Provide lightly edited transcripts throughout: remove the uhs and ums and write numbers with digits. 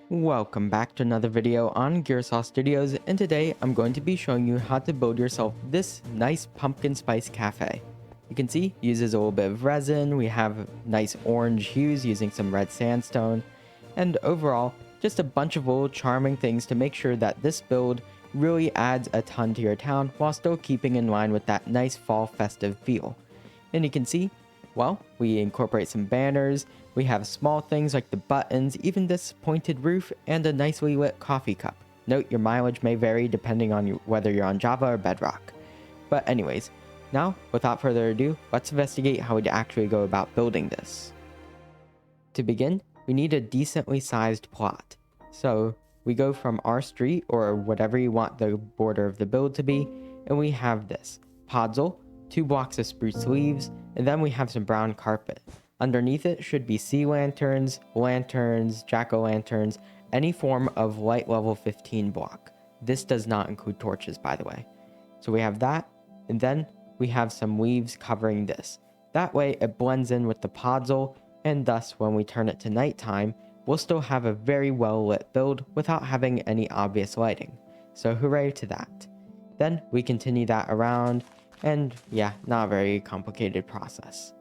Welcome back to another video on Gearsaw Studios, and today I'm going to be showing you how to build yourself this nice pumpkin spice cafe. You can see it uses a little bit of resin, we have nice orange hues using some red sandstone, and overall just a bunch of little charming things to make sure that this build really adds a ton to your town while still keeping in line with that nice fall festive feel. And you can see, well, we incorporate some banners, we have small things like the buttons, even this pointed roof, and a nicely lit coffee cup. Note your mileage may vary depending on whether you're on Java or Bedrock. But anyways, now, without further ado, let's investigate how we'd actually go about building this. To begin, we need a decently sized plot. So we go from our street, or whatever you want the border of the build to be, and we have this podzol, 2 blocks of spruce leaves, and then we have some brown carpet. Underneath it should be sea lanterns, jack-o'-lanterns, any form of light level 15 block. This does not include torches, by the way. So we have that, and then we have some leaves covering this. That way it blends in with the podzol, and thus when we turn it to nighttime, we'll still have a very well lit build without having any obvious lighting. So hooray to that. Then we continue that around, and yeah, not a very complicated process.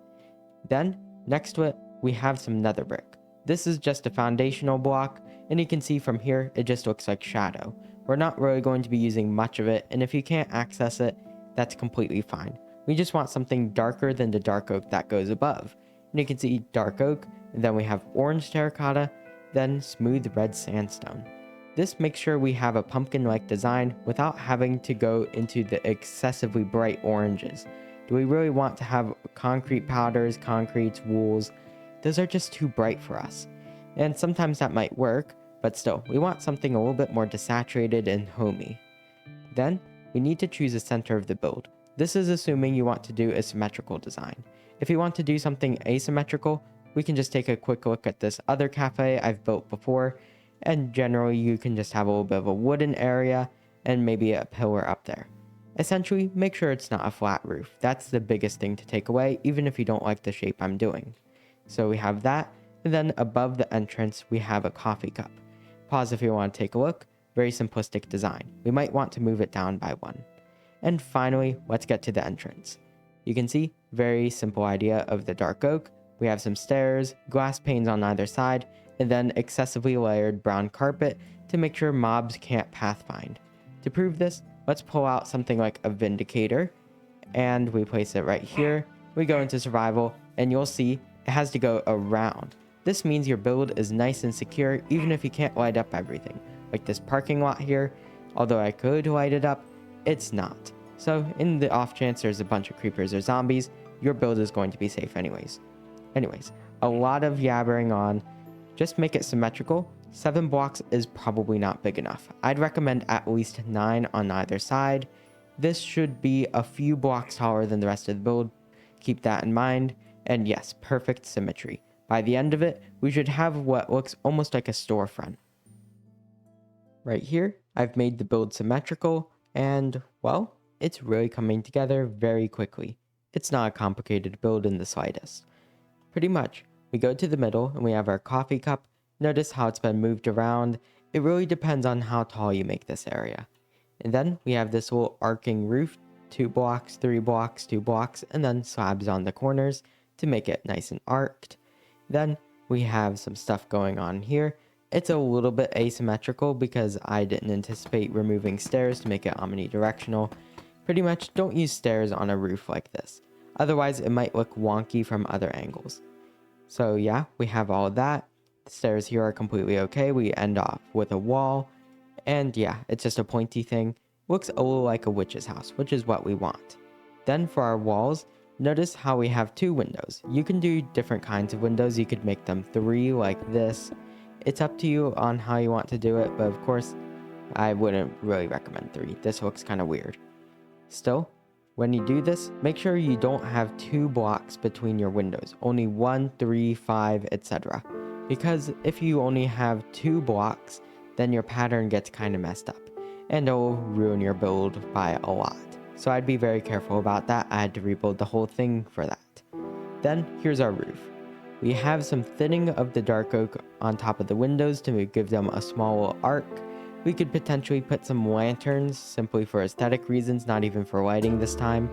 Then, next to it, we have some nether brick. This is just a foundational block, and you can see from here, it just looks like shadow. We're not really going to be using much of it, and if you can't access it, that's completely fine. We just want something darker than the dark oak that goes above. And you can see dark oak, and then we have orange terracotta, then smooth red sandstone. This makes sure we have a pumpkin-like design without having to go into the excessively bright oranges. Do we really want to have concrete powders, concretes, wools? Those are just too bright for us. And sometimes that might work, but still, we want something a little bit more desaturated and homey. Then, we need to choose a center of the build. This is assuming you want to do a symmetrical design. If you want to do something asymmetrical, we can just take a quick look at this other cafe I've built before, and generally you can just have a little bit of a wooden area and maybe a pillar up there. Essentially, make sure it's not a flat roof. That's the biggest thing to take away, even if you don't like the shape I'm doing. So we have that, and then above the entrance, we have a coffee cup. Pause if you want to take a look. Very simplistic design. We might want to move it down by 1. And finally, let's get to the entrance. You can see, very simple idea of the dark oak. We have some stairs, glass panes on either side, and then excessively layered brown carpet to make sure mobs can't pathfind. To prove this, let's pull out something like a vindicator, and we place it right here. We go into survival, and you'll see it has to go around. This means your build is nice and secure even if you can't light up everything. Like this parking lot here, although I could light it up, it's not. So in the off chance there's a bunch of creepers or zombies, your build is going to be safe anyways. A lot of yabbering on. Just make it symmetrical. 7 blocks is probably not big enough. I'd recommend at least 9 on either side. This should be a few blocks taller than the rest of the build. Keep that in mind. And yes, perfect symmetry. By the end of it, we should have what looks almost like a storefront. Right here, I've made the build symmetrical, and well, it's really coming together very quickly. It's not a complicated build in the slightest. Pretty much, we go to the middle and we have our coffee cup. Notice how it's been moved around. It really depends on how tall you make this area. And then we have this little arcing roof, 2 blocks, 3 blocks, 2 blocks, and then slabs on the corners to make it nice and arced. Then we have some stuff going on here. It's a little bit asymmetrical because I didn't anticipate removing stairs to make it omnidirectional. Pretty much don't use stairs on a roof like this. Otherwise it might look wonky from other angles. So yeah, we have all of that. The stairs here are completely okay. We end off with a wall. And yeah, it's just a pointy thing. Looks a little like a witch's house, which is what we want. Then for our walls, notice how we have 2 windows. You can do different kinds of windows. You could make them 3 like this. It's up to you on how you want to do it, but of course, I wouldn't really recommend 3. This looks kind of weird. Still, when you do this, make sure you don't have 2 blocks between your windows. Only 1, 3, 5, etc. Because if you only have 2 blocks, then your pattern gets kind of messed up, and it'll ruin your build by a lot. So I'd be very careful about that. I had to rebuild the whole thing for that. Then here's our roof. We have some thinning of the dark oak on top of the windows to give them a small little arc. We could potentially put some lanterns simply for aesthetic reasons, not even for lighting this time,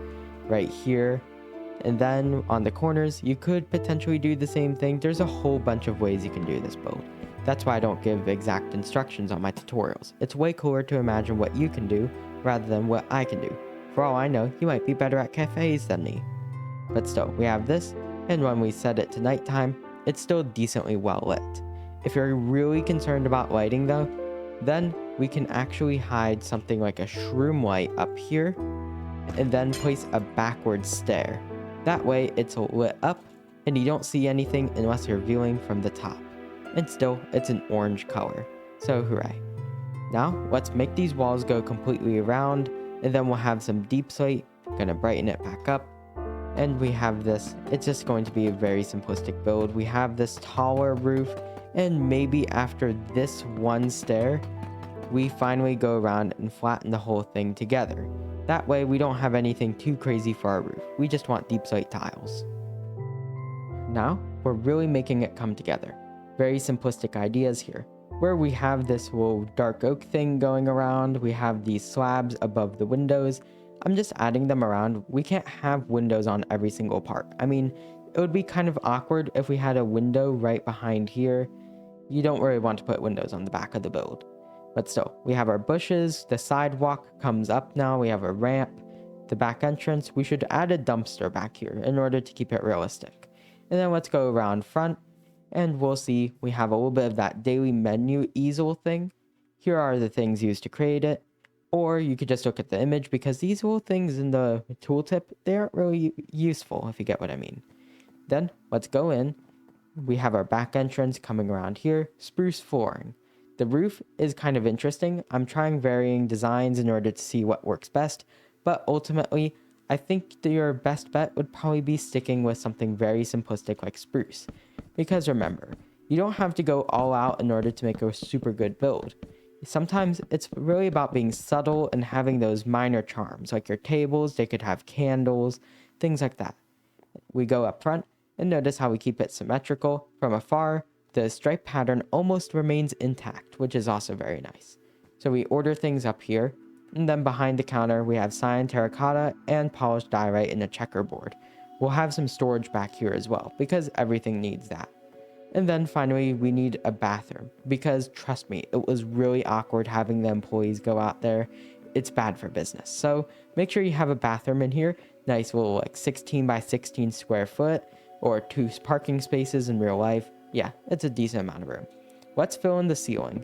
right here. And then on the corners, you could potentially do the same thing. There's a whole bunch of ways you can do this build. That's why I don't give exact instructions on my tutorials. It's way cooler to imagine what you can do rather than what I can do. For all I know, you might be better at cafes than me. But still, we have this, and when we set it to nighttime, it's still decently well lit. If you're really concerned about lighting though, then we can actually hide something like a shroom light up here, and then place a backward stair. That way it's lit up, and you don't see anything unless you're viewing from the top. And still, it's an orange color, so hooray. Now, let's make these walls go completely around, and then we'll have some deep slate, gonna brighten it back up, and we have this. It's just going to be a very simplistic build. We have this taller roof, and maybe after this one stair, we finally go around and flatten the whole thing together. That way we don't have anything too crazy for our roof. We just want deep slate tiles. Now, we're really making it come together. Very simplistic ideas here, where we have this little dark oak thing going around. We have these slabs above the windows. I'm just adding them around. We can't have windows on every single part. I mean, it would be kind of awkward if we had a window right behind here. You don't really want to put windows on the back of the build. But still, we have our bushes, the sidewalk comes up now, we have a ramp, the back entrance. We should add a dumpster back here in order to keep it realistic. And then let's go around front, and we'll see we have a little bit of that daily menu easel thing. Here are the things used to create it. Or you could just look at the image, because these little things in the tooltip, they aren't really useful, if you get what I mean. Then let's go in. We have our back entrance coming around here, spruce flooring. The roof is kind of interesting. I'm trying varying designs in order to see what works best, but ultimately, I think your best bet would probably be sticking with something very simplistic like spruce. Because remember, you don't have to go all out in order to make a super good build. Sometimes it's really about being subtle and having those minor charms, like your tables, they could have candles, things like that. We go up front, and notice how we keep it symmetrical. From afar, the stripe pattern almost remains intact, which is also very nice. So we order things up here, and then behind the counter we have cyan terracotta and polished diorite in a checkerboard. We'll have some storage back here as well, because everything needs that. And then finally we need a bathroom, because trust me, it was really awkward having the employees go out there. It's bad for business. So make sure you have a bathroom in here, nice little like 16 by 16 square foot, or 2 parking spaces in real life. Yeah, it's a decent amount of room. Let's fill in the ceiling.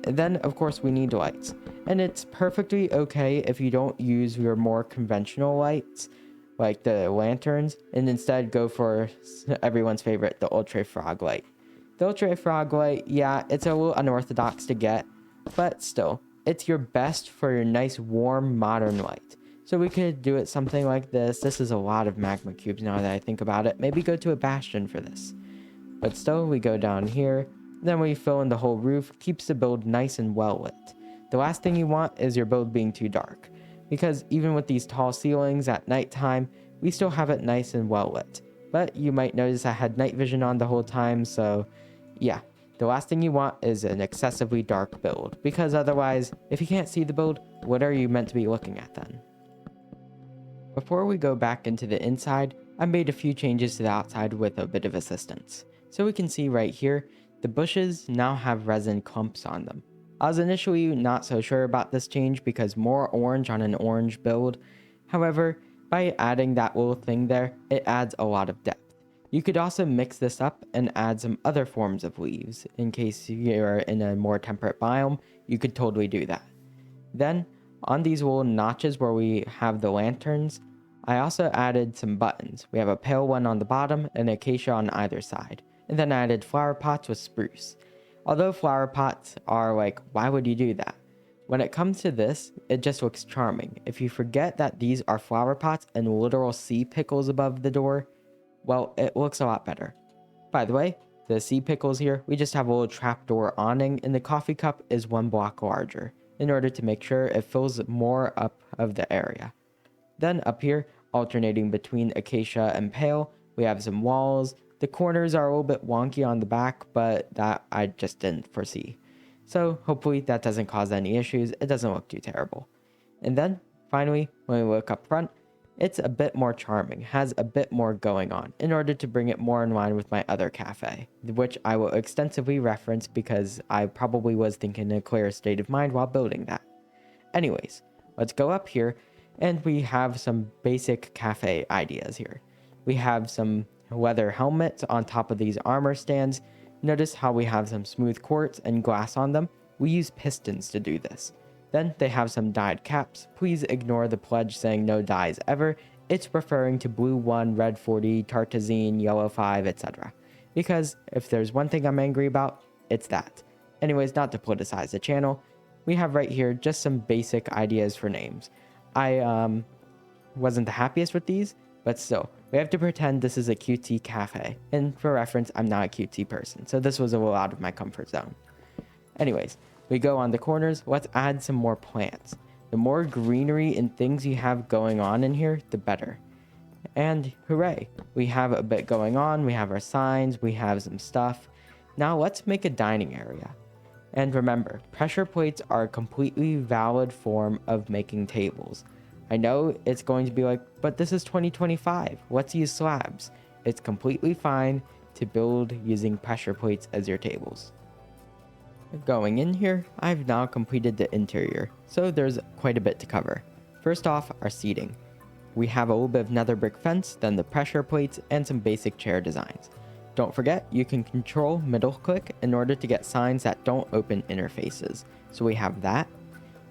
And then, of course, we need lights. And it's perfectly okay if you don't use your more conventional lights, like the lanterns, and instead go for everyone's favorite, the Ultra Frog light. The Ultra Frog light, yeah, it's a little unorthodox to get, but still, it's your best for your nice, warm, modern light. So we could do it something like this. This is a lot of magma cubes now that I think about it. Maybe go to a bastion for this. But still, we go down here, then we fill in the whole roof, keeps the build nice and well lit. The last thing you want is your build being too dark, because even with these tall ceilings at nighttime, we still have it nice and well lit. But you might notice I had night vision on the whole time, so yeah. The last thing you want is an excessively dark build, because otherwise, if you can't see the build, what are you meant to be looking at then? Before we go back into the inside, I made a few changes to the outside with a bit of assistance. So we can see right here, the bushes now have resin clumps on them. I was initially not so sure about this change because more orange on an orange build. However, by adding that little thing there, it adds a lot of depth. You could also mix this up and add some other forms of leaves. In case you're in a more temperate biome, you could totally do that. Then, on these little notches where we have the lanterns, I also added some buttons. We have a pale one on the bottom and acacia on either side. And then I added flower pots with spruce. Although flower pots are like, why would you do that? When it comes to this, it just looks charming. If you forget that these are flower pots and literal sea pickles above the door, well, it looks a lot better. By the way, the sea pickles here, we just have a little trapdoor awning, and the coffee cup is 1 block larger, in order to make sure it fills more up of the area. Then up here, alternating between acacia and pale, we have some walls. The corners are a little bit wonky on the back, but that I just didn't foresee. So hopefully that doesn't cause any issues. It doesn't look too terrible. And then finally, when we look up front, it's a bit more charming, has a bit more going on in order to bring it more in line with my other cafe, which I will extensively reference because I probably was thinking in a clear state of mind while building that. Anyways, let's go up here and we have some basic cafe ideas here. We have some leather helmets on top of these armor stands. Notice how we have some smooth quartz and glass on them. We use pistons to do this. Then they have some dyed caps. Please ignore the pledge saying no dyes ever. It's referring to blue 1, red 40, tartazine, yellow 5, etc. Because if there's one thing I'm angry about, it's that. Anyways, not to politicize the channel, we have right here just some basic ideas for names. I wasn't the happiest with these, but still, we have to pretend this is a QT cafe. And for reference, I'm not a QT person, so this was a little out of my comfort zone. Anyways, we go on the corners, let's add some more plants. The more greenery and things you have going on in here, the better. And hooray, we have a bit going on, we have our signs, we have some stuff. Now let's make a dining area. And remember, pressure plates are a completely valid form of making tables. I know it's going to be like, but this is 2025, let's use slabs. It's completely fine to build using pressure plates as your tables. Going in here, I've now completed the interior, so there's quite a bit to cover. First off, our seating. We have a little bit of nether brick fence, then the pressure plates, and some basic chair designs. Don't forget, you can control middle click in order to get signs that don't open interfaces. So we have that.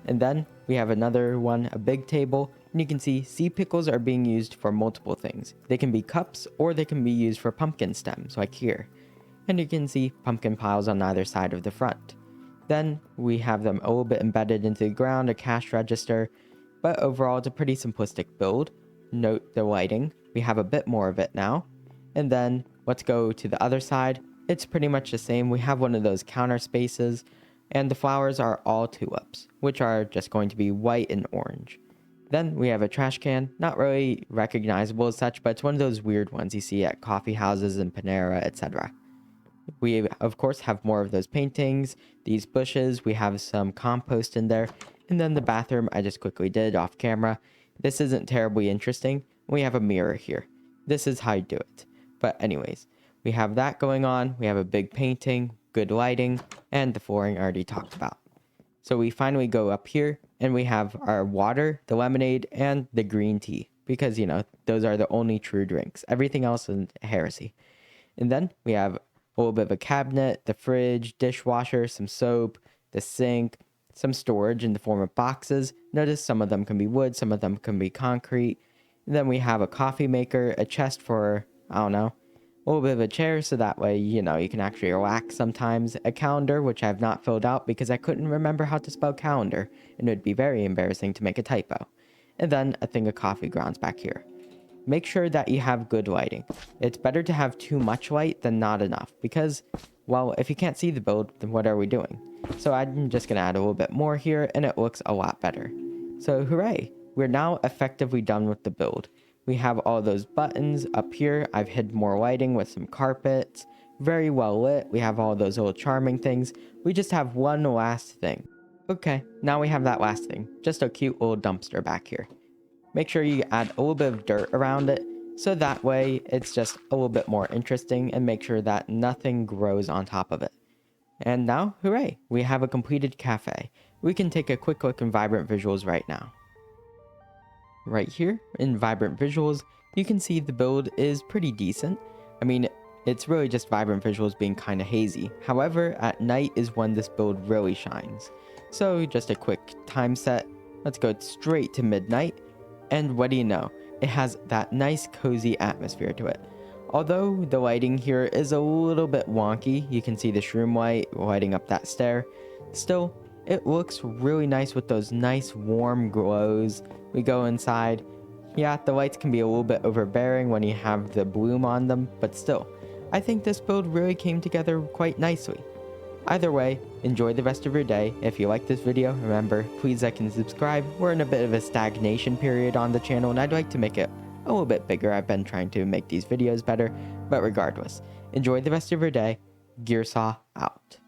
And then we have another one, a big table, and you can see sea pickles are being used for multiple things. They can be cups or they can be used for pumpkin stems, like here. And you can see pumpkin piles on either side of the front. Then we have them a little bit embedded into the ground, a cash register, but overall it's a pretty simplistic build. Note the lighting, we have a bit more of it now. And then let's go to the other side. It's pretty much the same. We have one of those counter spaces, and the flowers are all tulips, which are just going to be white and orange. Then we have a trash can, not really recognizable as such, but it's one of those weird ones you see at coffee houses and Panera, etc. We, of course, have more of those paintings, these bushes, we have some compost in there, and then the bathroom I just quickly did off camera. This isn't terribly interesting. We have a mirror here. This is how you do it. But anyways, we have that going on, we have a big painting, good lighting, and the flooring I already talked about. So we finally go up here, and we have our water, the lemonade, and the green tea. Because, you know, those are the only true drinks. Everything else is heresy. And then we have a little bit of a cabinet, the fridge, dishwasher, some soap, the sink, some storage in the form of boxes. Notice some of them can be wood, some of them can be concrete. And then we have a coffee maker, a chest for, I don't know, a little bit of a chair so that way, you know, you can actually relax sometimes. A calendar, which I have not filled out because I couldn't remember how to spell calendar, and it would be very embarrassing to make a typo. And then a thing of coffee grounds back here. Make sure that you have good lighting. It's better to have too much light than not enough because, well, if you can't see the build, then what are we doing? So I'm just going to add a little bit more here and it looks a lot better. So hooray, we're now effectively done with the build. We have all those buttons up here. I've hid more lighting with some carpets. Very well lit. We have all those little charming things. We just have one last thing. Okay, now we have that last thing. Just a cute little dumpster back here. Make sure you add a little bit of dirt around it, so that way it's just a little bit more interesting and make sure that nothing grows on top of it. And now, hooray, we have a completed cafe. We can take a quick look in Vibrant Visuals right now. Right here in Vibrant Visuals, you can see the build is pretty decent. I mean, it's really just Vibrant Visuals being kind of hazy. However, at night is when this build really shines. So just a quick time set. Let's go straight to midnight. And what do you know? It has that nice cozy atmosphere to it. Although the lighting here is a little bit wonky, you can see the shroom light lighting up that stair. Still, it looks really nice with those nice warm glows. We go inside. Yeah, the lights can be a little bit overbearing when you have the bloom on them, but still, I think this build really came together quite nicely. Either way, enjoy the rest of your day. If you like this video, remember, please like and subscribe. We're in a bit of a stagnation period on the channel and I'd like to make it a little bit bigger. I've been trying to make these videos better, but regardless, enjoy the rest of your day. Gearsaw out.